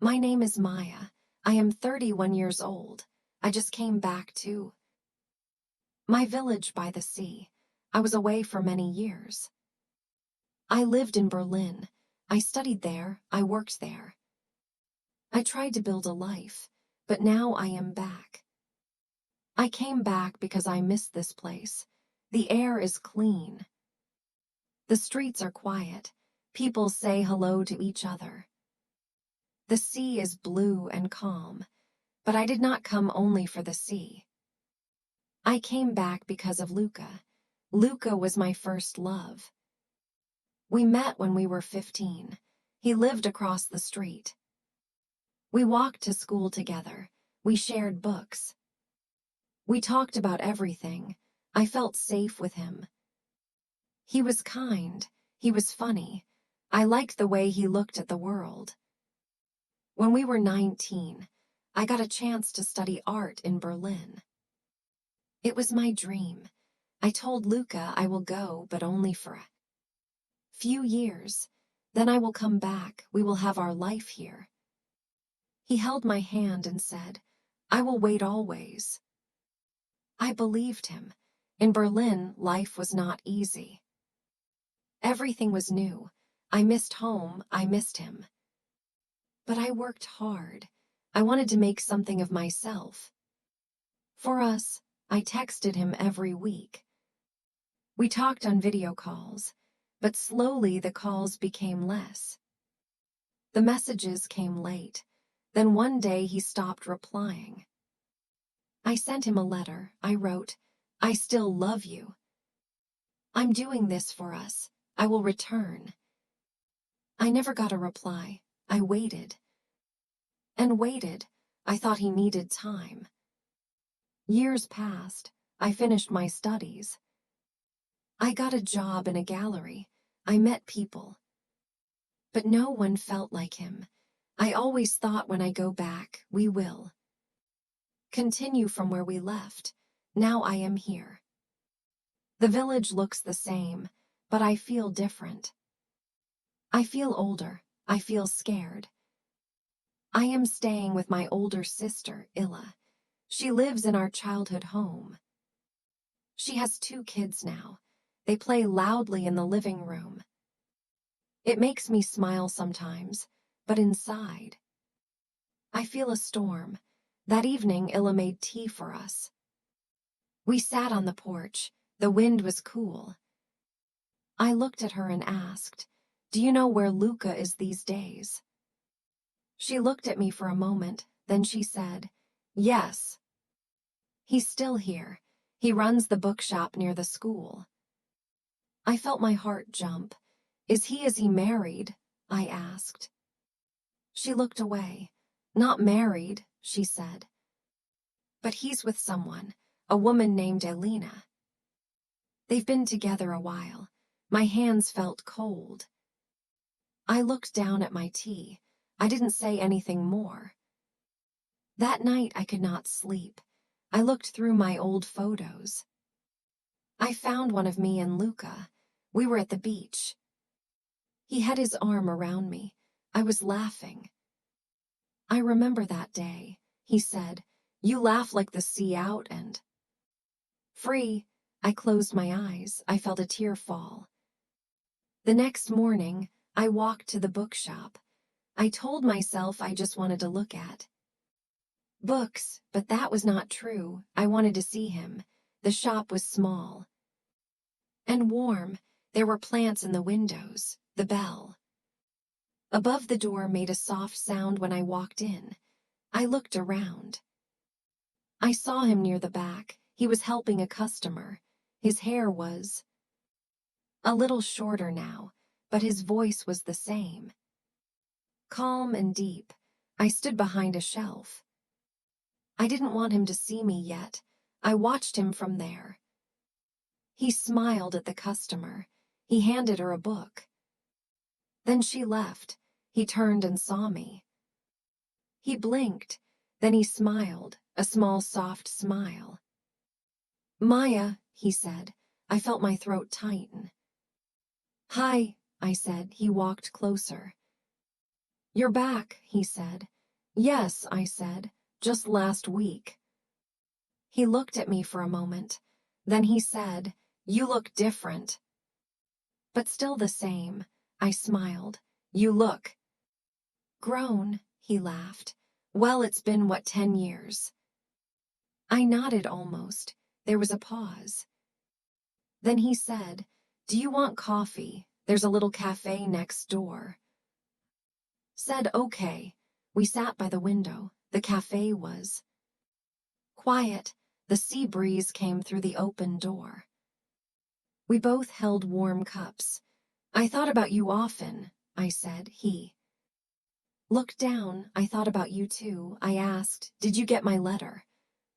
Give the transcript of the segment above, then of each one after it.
My name is Maya. I am 31 years old. I just came back to my village by the sea. I was away for many years. I lived in Berlin. I studied there. I worked there. I tried to build a life, but now I am back. I came back because I missed this place. The air is clean. The streets are quiet. People say hello to each other. The sea is blue and calm, but I did not come only for the sea. I came back because of Luca. Luca was my first love. We met when we were 15. He lived across the street. We walked to school together. We shared books. We talked about everything. I felt safe with him. He was kind. He was funny. I liked the way he looked at the world. When we were 19, I got a chance to study art in Berlin. It was my dream. I told Luca I will go, but only for a few years. Then I will come back. We will have our life here. He held my hand and said, I will wait always. I believed him. In Berlin, life was not easy. Everything was new. I missed home. I missed him. But I worked hard. I wanted to make something of myself. For us, I texted him every week. We talked on video calls, but slowly the calls became less. The messages came late. Then one day he stopped replying. I sent him a letter. I wrote, I still love you. I'm doing this for us. I will return. I never got a reply. I waited. And waited. I thought he needed time. Years passed. I finished my studies. I got a job in a gallery. I met people. But no one felt like him. I always thought when I go back, we will continue from where we left. Now I am here. The village looks the same, but I feel different. I feel older. I feel scared. I am staying with my older sister, Illa. She lives in our childhood home. She has 2 kids now. They play loudly in the living room. It makes me smile sometimes, but inside, I feel a storm. That evening, Illa made tea for us. We sat on the porch. The wind was cool. I looked at her and asked, do you know where Luca is these days? She looked at me for a moment, then she said, yes. He's still here. He runs the bookshop near the school. I felt my heart jump. Is he married? I asked. She looked away. Not married, she said. But he's with someone, a woman named Elena. They've been together a while. My hands felt cold. I looked down at my tea. I didn't say anything more. That night I could not sleep. I looked through my old photos. I found one of me and Luca. We were at the beach. He had his arm around me. I was laughing. I remember that day. He said, you laugh like the sea out and free. I closed my eyes. I felt a tear fall. The next morning, I walked to the bookshop. I told myself I just wanted to look at books, but that was not true. I wanted to see him. The shop was small and warm. There were plants in the windows. The bell above the door made a soft sound when I walked in. I looked around. I saw him near the back. He was helping a customer. His hair was a little shorter now, but his voice was the same. Calm and deep. I stood behind a shelf. I didn't want him to see me yet. I watched him from there. He smiled at the customer. He handed her a book. Then she left. He turned and saw me. He blinked. Then he smiled, a small soft smile. Maya, he said. I felt my throat tighten. Hi, I said. He walked closer. "You're back," he said. "Yes," I said, "just last week." He looked at me for a moment. Then he said, "You look different." "But still the same." I smiled. "You look grown," he laughed. "Well, it's been, 10 years?" I nodded almost. There was a pause. Then he said, "Do you want coffee? There's a little cafe next door." Said, "Okay." We sat by the window. The cafe was quiet. The sea breeze came through the open door. We both held warm cups. "I thought about you often," I said. He looked down. "I thought about you too." I asked, "Did you get my letter?"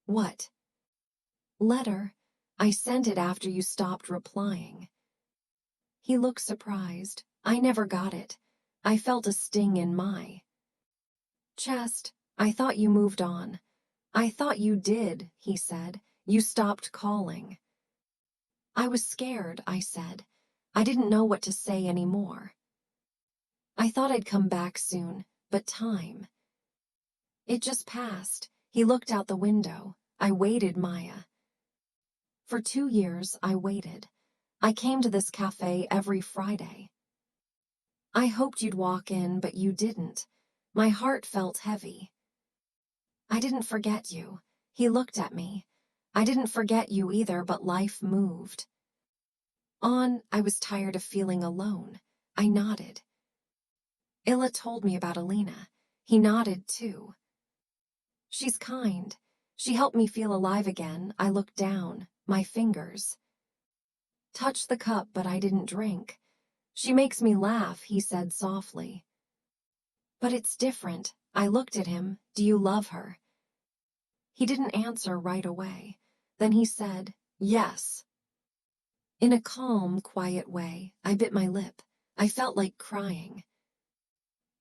"What letter?" "I sent it after you stopped replying." He looked surprised. "I never got it." I felt a sting in my chest. "I thought you moved on." "I thought you did," he said. "You stopped calling." I was scared, I said. I didn't know what to say anymore. "I thought I'd come back soon, but time. It just passed." He looked out the window. "I waited, Maya. For 2 years, I waited. I came to this cafe every Friday. I hoped you'd walk in, but you didn't." My heart felt heavy. "I didn't forget you." He looked at me. "I didn't forget you either, but life moved on." I was tired of feeling alone. I nodded. "Illa told me about Alina." He nodded too. "She's kind. She helped me feel alive again." I looked down. My fingers touched the cup, but I didn't drink. "She makes me laugh," he said softly. "But it's different." I looked at him. "Do you love her?" He didn't answer right away. Then he said, "Yes." In a calm, quiet way. I bit my lip. I felt like crying.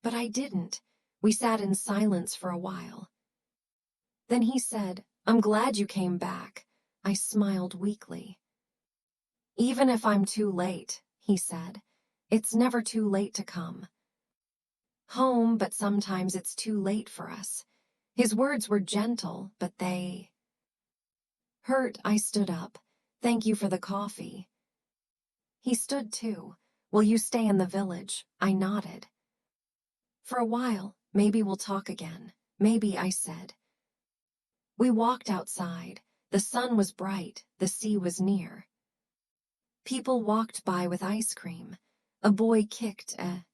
But I didn't. We sat in silence for a while. Then he said, "I'm glad you came back." I smiled weakly. "Even if I'm too late," he said, "it's never too late to come home, but sometimes it's too late for us." His words were gentle, but they hurt. I stood up. "Thank you for the coffee." He stood too. "Will you stay in the village?" I nodded. "For a while. Maybe we'll talk again." "Maybe," I said. We walked outside. The sun was bright. The sea was near. People walked by with ice cream. A boy kicked a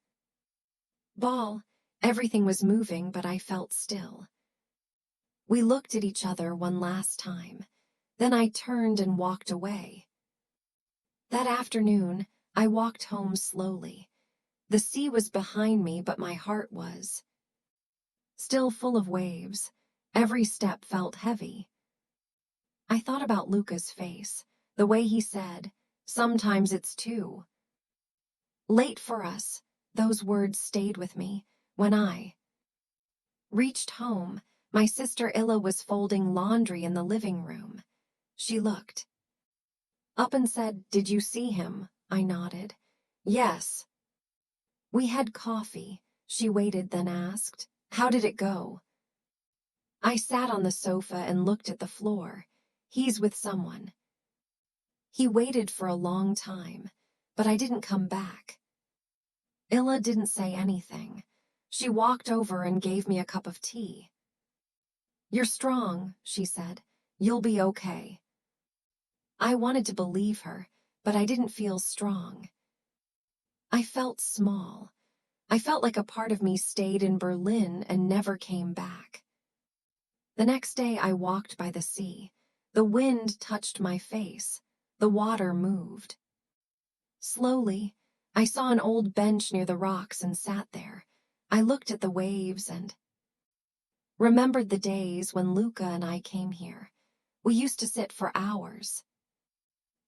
ball. Everything was moving, but I felt still. We looked at each other one last time. Then I turned and walked away. That afternoon, I walked home slowly. The sea was behind me, but my heart was still full of waves. Every step felt heavy. I thought about Luca's face, the way he said, "Sometimes it's too late for us." Those words stayed with me. When I reached home, my sister Illa was folding laundry in the living room. She looked up and said, "Did you see him?" I nodded. "Yes." We had coffee. She waited, then asked, "How did it go?" I sat on the sofa and looked at the floor. "He's with someone." He waited for a long time, but I didn't come back. Illa didn't say anything. She walked over and gave me a cup of tea. "You're strong," she said. "You'll be okay." I wanted to believe her, but I didn't feel strong. I felt small. I felt like a part of me stayed in Berlin and never came back. The next day I walked by the sea. The wind touched my face. The water moved. Slowly, I saw an old bench near the rocks and sat there. I looked at the waves and remembered the days when Luca and I came here. We used to sit for hours.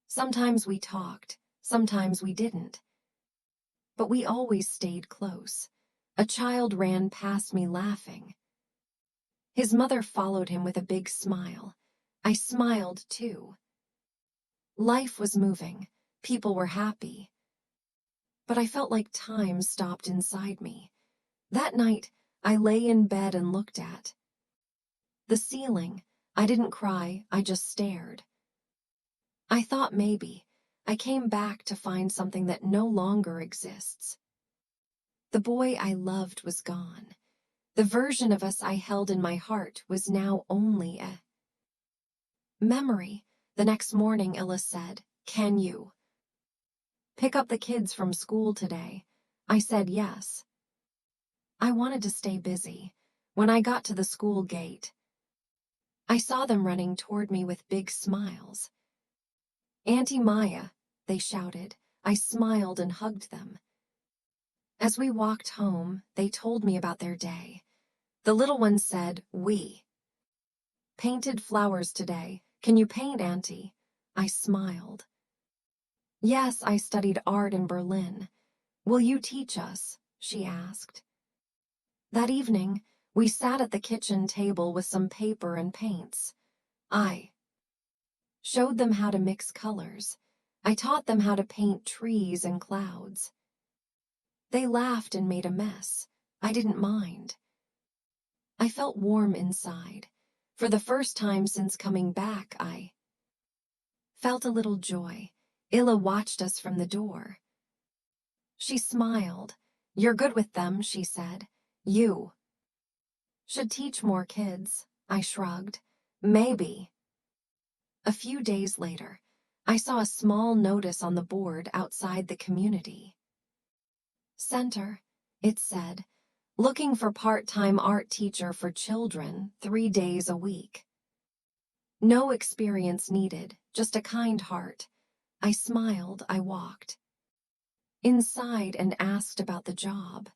Sometimes we talked, sometimes we didn't. But we always stayed close. A child ran past me laughing. His mother followed him with a big smile. I smiled too. Life was moving. People were happy. But I felt like time stopped inside me. That night, I lay in bed and looked at the ceiling. I didn't cry, I just stared. I thought maybe I came back to find something that no longer exists. The boy I loved was gone. The version of us I held in my heart was now only a memory. The next morning, Ella said, "Can you pick up the kids from school today?" I said yes. I wanted to stay busy. When I got to the school gate, I saw them running toward me with big smiles. "Auntie Maya," they shouted. I smiled and hugged them. As we walked home, they told me about their day. The little one said, "We painted flowers today. Can you paint, Auntie?" I smiled. "Yes, I studied art in Berlin. Will you teach us?" she asked. That evening, we sat at the kitchen table with some paper and paints. I showed them how to mix colors. I taught them how to paint trees and clouds. They laughed and made a mess. I didn't mind. I felt warm inside. For the first time since coming back, I felt a little joy. Illa watched us from the door. She smiled. "You're good with them," she said. "You should teach more kids." I shrugged. "Maybe." A few days later, I saw a small notice on the board outside the community center. It said, "Looking for part-time art teacher for children, 3 days a week. No experience needed, just a kind heart." I smiled. I walked inside and asked about the job.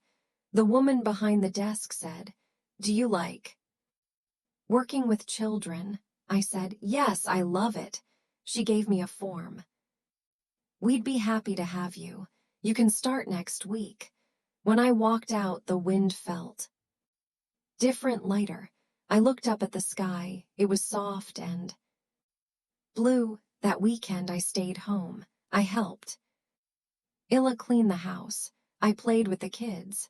The woman behind the desk said, "Do you like working with children?" I said, "Yes, I love it." She gave me a form. "We'd be happy to have you. You can start next week." When I walked out, the wind felt different, lighter. I looked up at the sky. It was soft and blue. That weekend, I stayed home. I helped Illa clean the house. I played with the kids.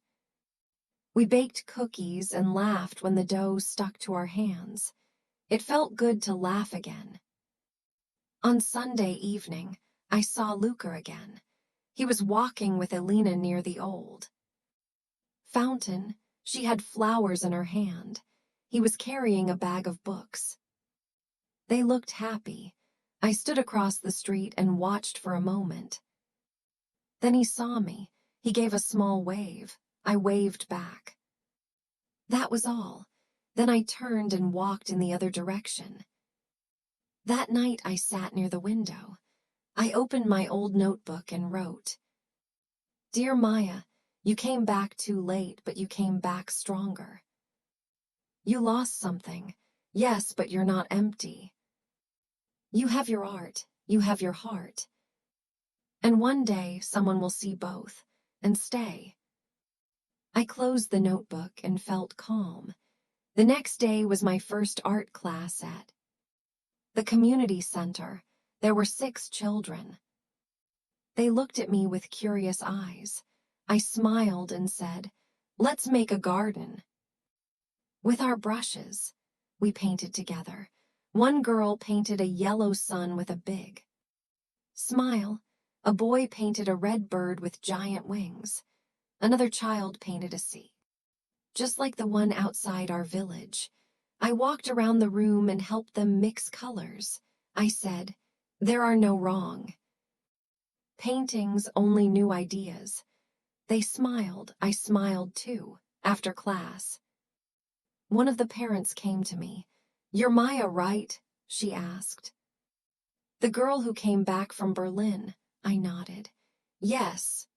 We baked cookies and laughed when the dough stuck to our hands. It felt good to laugh again. On Sunday evening, I saw Luca again. He was walking with Elena near the old fountain. She had flowers in her hand. He was carrying a bag of books. They looked happy. I stood across the street and watched for a moment. Then he saw me. He gave a small wave. I waved back. That was all. Then I turned and walked in the other direction. That night I sat near the window. I opened my old notebook and wrote, "Dear Maya, you came back too late, but you came back stronger. You lost something, yes, but you're not empty. You have your art, you have your heart. And one day someone will see both and stay." I closed the notebook and felt calm. The next day was my first art class at the community center. There were 6 children. They looked at me with curious eyes. I smiled and said, "Let's make a garden." With our brushes, we painted together. One girl painted a yellow sun with a big smile. A boy painted a red bird with giant wings. Another child painted a sea, just like the one outside our village. I walked around the room and helped them mix colors. I said, "There are no wrong paintings, only new ideas." They smiled. I smiled too. After class, one of the parents came to me. "You're Maya, right?" she asked. "The girl who came back from Berlin." I nodded. "Yes."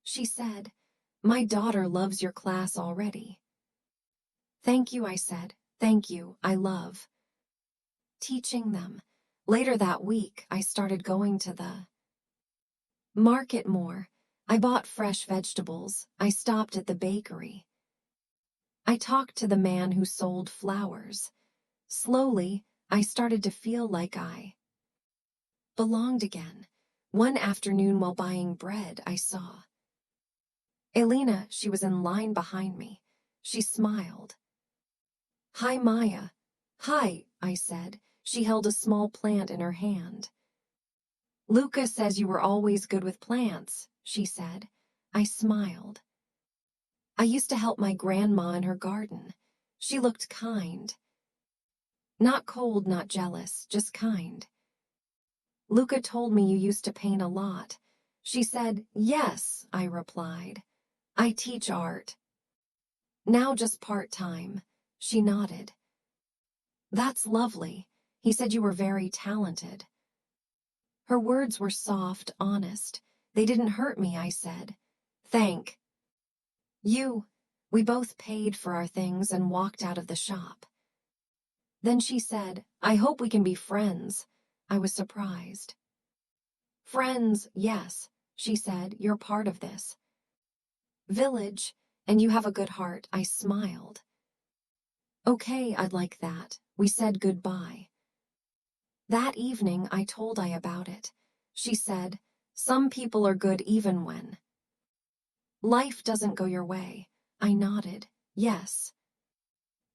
She said, "My daughter loves your class already." "Thank you," I said. "Thank you, I love teaching them." Later that week, I started going to the market more. I bought fresh vegetables. I stopped at the bakery. I talked to the man who sold flowers. Slowly, I started to feel like I belonged again. One afternoon while buying bread, I saw Elena, she was in line behind me. She smiled. Hi, Maya. Hi, I said. She held a small plant in her hand. Luca says you were always good with plants, she said. I smiled. I used to help my grandma in her garden. She looked kind. Not cold, not jealous, just kind. Luca told me you used to paint a lot. She said, yes, I replied. I teach art. Now just part-time. She nodded. That's lovely. He said you were very talented. Her words were soft, honest. They didn't hurt me, I said. Thank you. We both paid for our things and walked out of the shop. Then she said, I hope we can be friends. I was surprised. Friends, yes, she said, you're part of this village, and you have a good heart. I smiled. Okay, I'd like that. We said goodbye. That evening, I told I about it. She said, some people are good even when life doesn't go your way. I nodded, yes.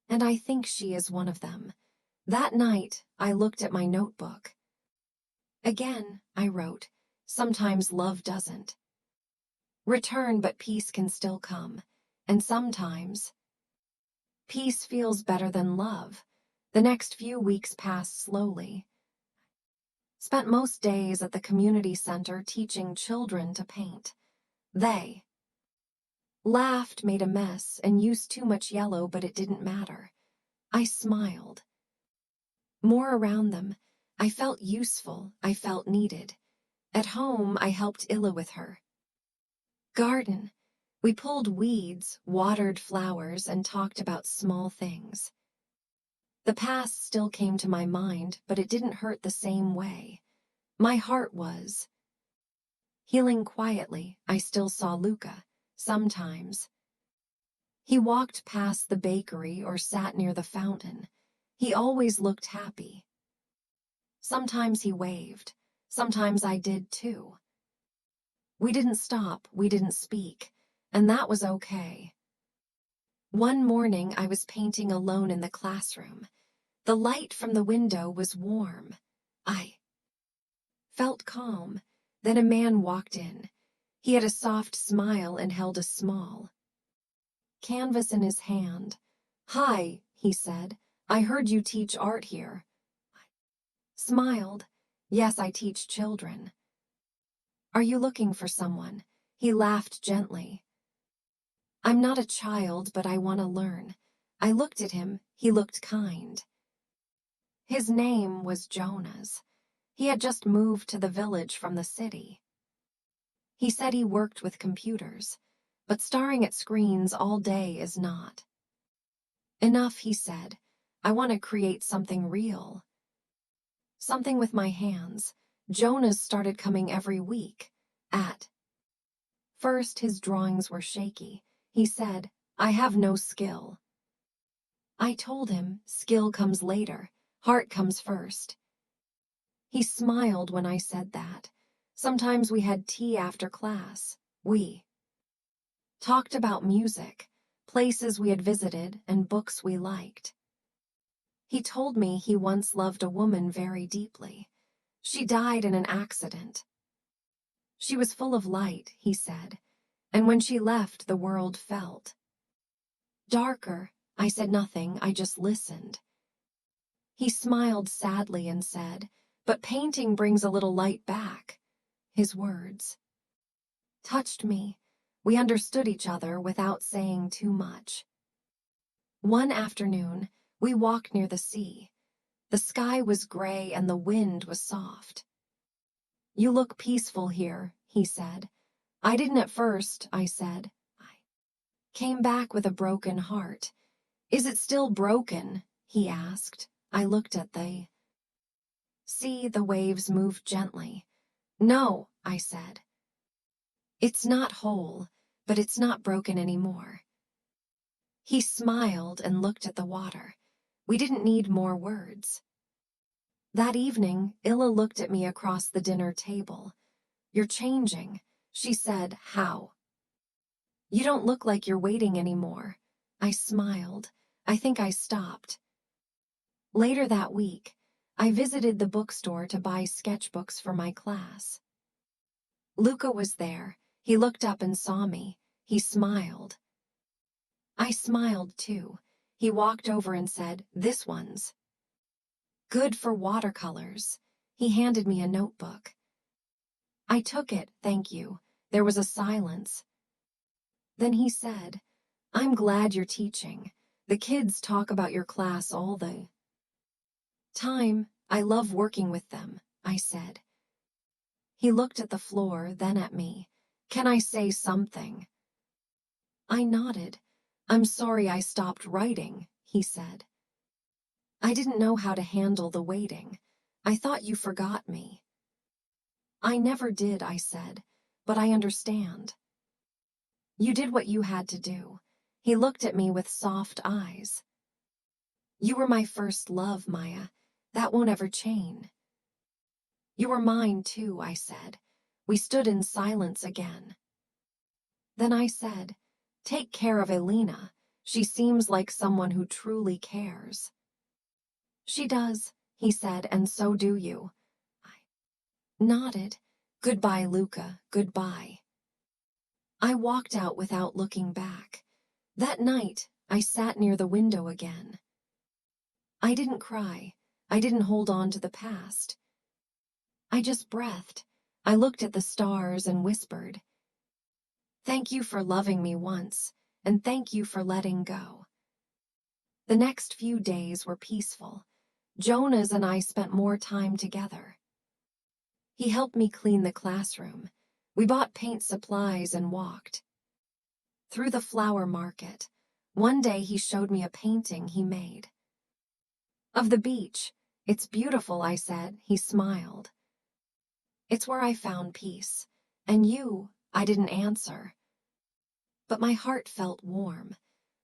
And I think she is one of them. That night, I looked at my notebook. Again, I wrote, sometimes love doesn't return, but peace can still come. And sometimes peace feels better than love. The next few weeks passed slowly. Spent most days at the community center teaching children to paint. They laughed, made a mess, and used too much yellow, but it didn't matter. I smiled. More around them, I felt useful, I felt needed. At home, I helped Illa with her garden. We pulled weeds, watered flowers, and talked about small things. The past still came to my mind, but it didn't hurt the same way. My heart was healing quietly. I still saw Luca, sometimes. He walked past the bakery or sat near the fountain. He always looked happy. Sometimes he waved. Sometimes I did too. We didn't stop, we didn't speak, and that was okay. One morning I was painting alone in the classroom. The light from the window was warm. I felt calm. Then a man walked in. He had a soft smile and held a small canvas in his hand. Hi, he said. I heard you teach art here. I smiled. Yes, I teach children. Are you looking for someone? He laughed gently. I'm not a child, but I want to learn. I looked at him. He looked kind. His name was Jonas. He had just moved to the village from the city. He said he worked with computers, but staring at screens all day is not enough, he said. I want to create something real. Something with my hands. Jonas started coming every week. At first, his drawings were shaky. He said, I have no skill. I told him, skill comes later, heart comes first. He smiled when I said that. Sometimes we had tea after class. We talked about music, places we had visited, and books we liked. He told me he once loved a woman very deeply. She died in an accident. She was full of light, he said, and when she left, the world felt darker. I said nothing, I just listened. He smiled sadly and said, but painting brings a little light back. His words touched me. We understood each other without saying too much. One afternoon, we walked near the sea. The sky was gray and the wind was soft. You look peaceful here, he said. I didn't at first, I said. I came back with a broken heart. Is it still broken? He asked. I looked at the sea. The waves moved gently. No, I said. It's not whole, but it's not broken anymore. He smiled and looked at the water. We didn't need more words. That evening, Illa looked at me across the dinner table. You're changing, she said. How? You don't look like you're waiting anymore. I smiled. I think I stopped. Later that week, I visited the bookstore to buy sketchbooks for my class. Luca was there. He looked up and saw me. He smiled. I smiled too. He walked over and said, "This one's good for watercolors." He handed me a notebook. I took it, "Thank you." There was a silence. Then he said, "I'm glad you're teaching. The kids talk about your class all the time. I love working with them," I said. He looked at the floor, then at me. "Can I say something?" I nodded. "I'm sorry I stopped writing," he said. "I didn't know how to handle the waiting. I thought you forgot me." "I never did," I said, "but I understand. You did what you had to do." He looked at me with soft eyes. "You were my first love, Maya. That won't ever change." "You were mine too," I said. We stood in silence again. Then I said, "Take care of Elena. She seems like someone who truly cares." "She does," he said, "and so do you." I nodded. "Goodbye, Luca, goodbye." I walked out without looking back. That night, I sat near the window again. I didn't cry. I didn't hold on to the past. I just breathed. I looked at the stars and whispered, "Thank you for loving me once, and thank you for letting go." The next few days were peaceful. Jonas and I spent more time together. He helped me clean the classroom. We bought paint supplies and walked through the flower market. One day he showed me a painting he made of the beach. "It's beautiful," I said. He smiled. "It's where I found peace. And you," I didn't answer. But my heart felt warm.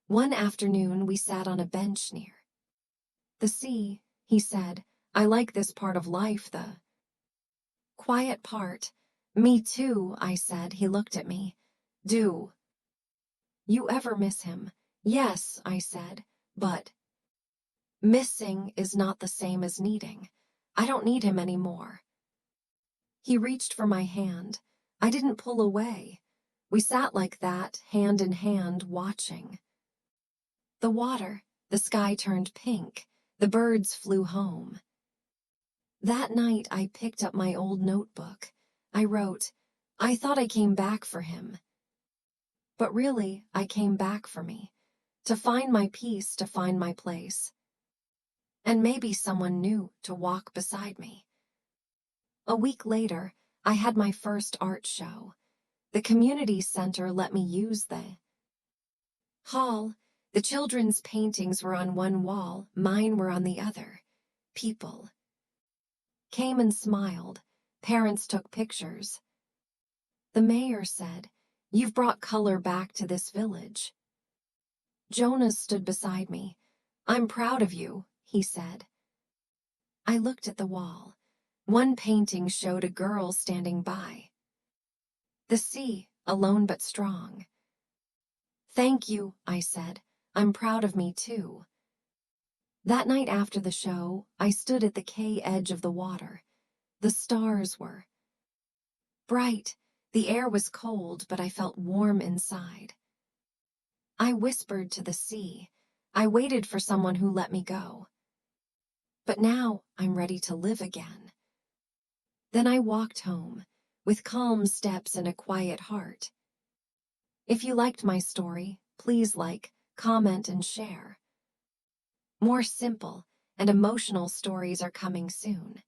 One afternoon we sat on a bench near the sea. He said, "I like this part of life, the quiet part." "Me too," I said. He looked at me. "Do you ever miss him?" "Yes," I said, "but missing is not the same as needing. I don't need him anymore." He reached for my hand. I didn't pull away. We sat like that, hand in hand, watching the water. The sky turned pink. The birds flew home. That night I picked up my old notebook. I wrote, "I thought I came back for him. But really, I came back for me. To find my peace, to find my place. And maybe someone new to walk beside me." A week later, I had my first art show. The community center let me use the hall. The children's paintings were on one wall, mine were on the other. People came and smiled. Parents took pictures. The mayor said, "You've brought color back to this village." Jonas stood beside me. "I'm proud of you," he said. I looked at the wall. One painting showed a girl standing by the sea, alone but strong. "Thank you," I said. "I'm proud of me too." That night after the show, I stood at the quay edge of the water. The stars were bright. The air was cold, but I felt warm inside. I whispered to the sea. I waited for someone who let me go. But now I'm ready to live again. Then I walked home, with calm steps and a quiet heart. If you liked my story, please like, comment, and share. More simple and emotional stories are coming soon.